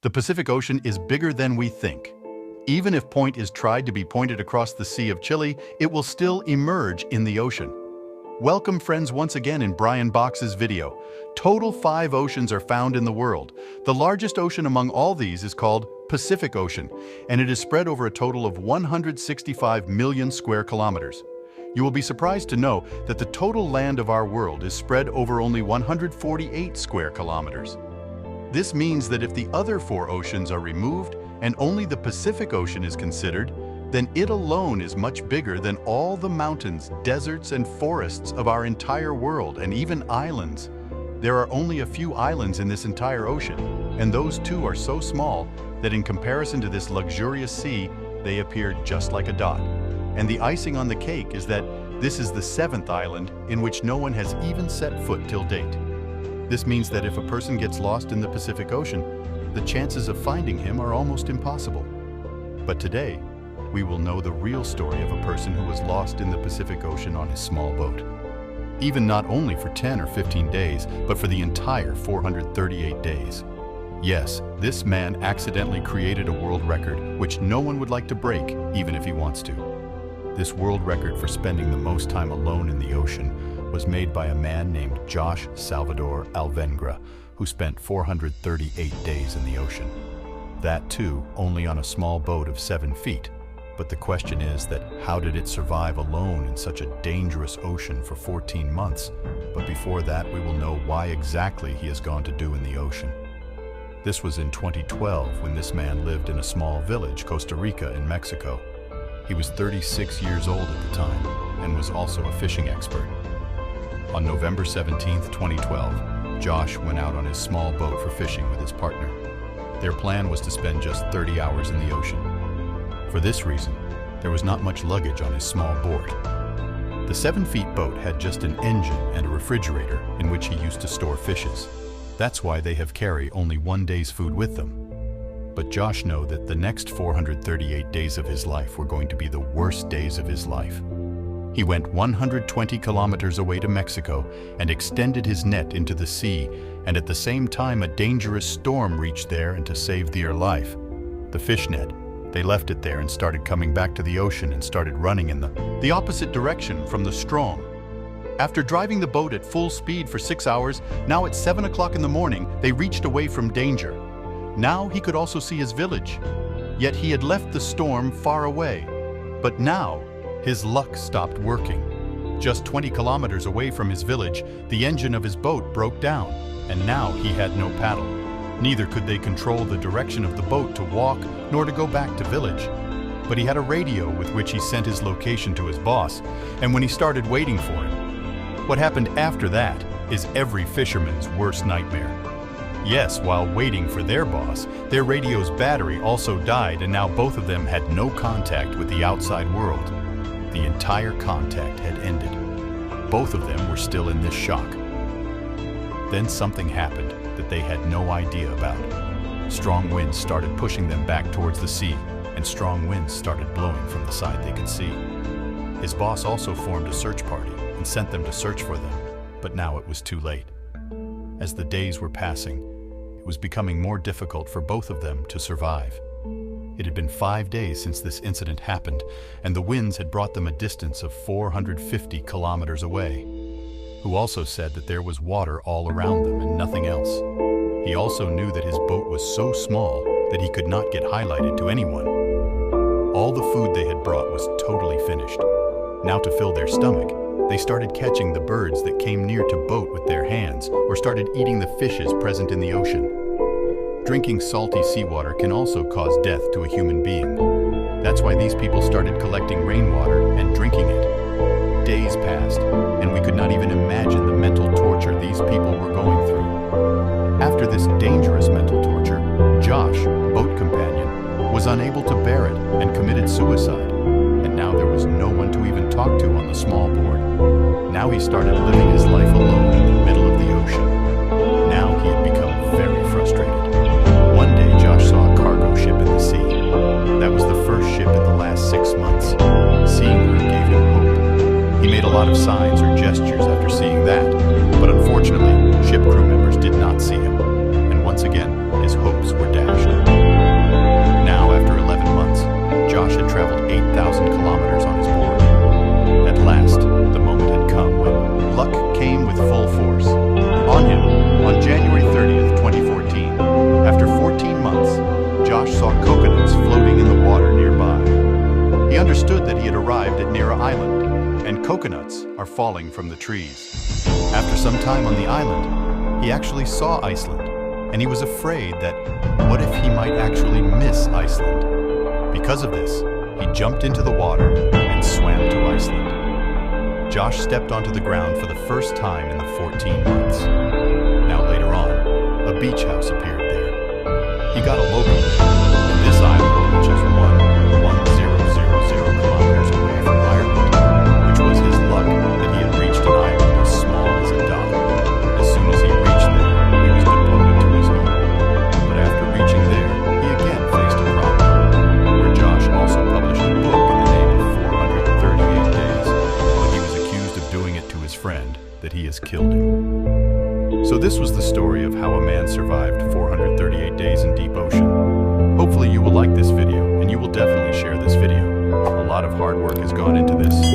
The Pacific Ocean is bigger than we think. Even if point is tried to be pointed across the Sea of Chile, it will still emerge in the ocean. Welcome friends once again in Brian Box's video. Total 5 oceans are found in the world. The largest ocean among all these is called Pacific Ocean, and it is spread over a total of 165 million square kilometers. You will be surprised to know that the total land of our world is spread over only 148 square kilometers. This means that if the other 4 oceans are removed and only the Pacific Ocean is considered, then it alone is much bigger than all the mountains, deserts, and forests of our entire world, and even islands. There are only a few islands in this entire ocean, and those too are so small that in comparison to this luxurious sea, they appear just like a dot. And the icing on the cake is that this is the 7th island in which no one has even set foot till date. This means that if a person gets lost in the Pacific Ocean, the chances of finding him are almost impossible. But today, we will know the real story of a person who was lost in the Pacific Ocean on his small boat. Even not only for 10 or 15 days, but for the entire 438 days. Yes, this man accidentally created a world record which no one would like to break, even if he wants to. This world record for spending the most time alone in the ocean was made by a man named Josh Salvador Alvengra, who spent 438 days in the ocean. That too, only on a small boat of 7 feet. But the question is that how did it survive alone in such a dangerous ocean for 14 months? But before that, we will know why exactly he has gone to do in the ocean. This was in 2012 when this man lived in a small village, Costa Rica in Mexico. He was 36 years old at the time and was also a fishing expert. On November 17, 2012, Josh went out on his small boat for fishing with his partner. Their plan was to spend just 30 hours in the ocean. For this reason, there was not much luggage on his small board. The 7-foot boat had just an engine and a refrigerator in which he used to store fishes. That's why they have carry only 1 day's food with them. But Josh knew that the next 438 days of his life were going to be the worst days of his life. He went 120 kilometers away to Mexico and extended his net into the sea, and at the same time a dangerous storm reached there and to save their life. The fish net, they left it there and started coming back to the ocean and started running in the opposite direction from the storm. After driving the boat at full speed for 6 hours, now at 7 o'clock in the morning, they reached away from danger. Now he could also see his village. Yet he had left the storm far away. But now, his luck stopped working. Just 20 kilometers away from his village, the engine of his boat broke down, and now he had no paddle. Neither could they control the direction of the boat to walk nor to go back to village. But he had a radio with which he sent his location to his boss, and when he started waiting for him. What happened after that is every fisherman's worst nightmare. Yes, while waiting for their boss, their radio's battery also died, and now both of them had no contact with the outside world. The entire contact had ended. Both of them were still in this shock. Then something happened that they had no idea about. Strong winds started pushing them back towards the sea, and strong winds started blowing from the side they could see. His boss also formed a search party and sent them to search for them, but now it was too late. As the days were passing, it was becoming more difficult for both of them to survive. It had been 5 days since this incident happened, and the winds had brought them a distance of 450 kilometers away. Who also said that there was water all around them and nothing else. He also knew that his boat was so small that he could not get highlighted to anyone. All the food they had brought was totally finished. Now to fill their stomach, they started catching the birds that came near to boat with their hands, or started eating the fishes present in the ocean. Drinking salty seawater can also cause death to a human being. That's why these people started collecting rainwater and drinking it. Days passed, and we could not even imagine the mental torture these people were going through. After this dangerous mental torture, Josh, boat companion, was unable to bear it and committed suicide. And now there was no one to even talk to on the small board. Now he started living his life alone in the middle of the ocean. Now he had become very frustrated. One day Josh saw a cargo ship in the sea. That was the first ship in the last 6 months. Seeing her gave him hope. He made a lot of signs or gestures after seeing that, but unfortunately, ship crew members did not see him. And once again, his hopes were dashed. arrived at Nera Island, and coconuts are falling from the trees. After some time on the island, he actually saw Iceland, and he was afraid that what if he might actually miss Iceland? Because of this, he jumped into the water and swam to Iceland. Josh stepped onto the ground for the first time in the 14 months. Now later on, a beach house appeared there. He got a local there, and this island, which is 1,1000 kilometers away from Ireland, which was his luck that he had reached an island as small as a dot. As soon as he reached there, he was deported to his home. But after reaching there, he again faced a problem, where Josh also published a book in the name of 438 Days, but he was accused of doing it to his friend that he has killed him. So this was the story of how a man survived 438 days in deep ocean. Hopefully you will like this video, and you will definitely share this video. A lot of hard work has gone into this.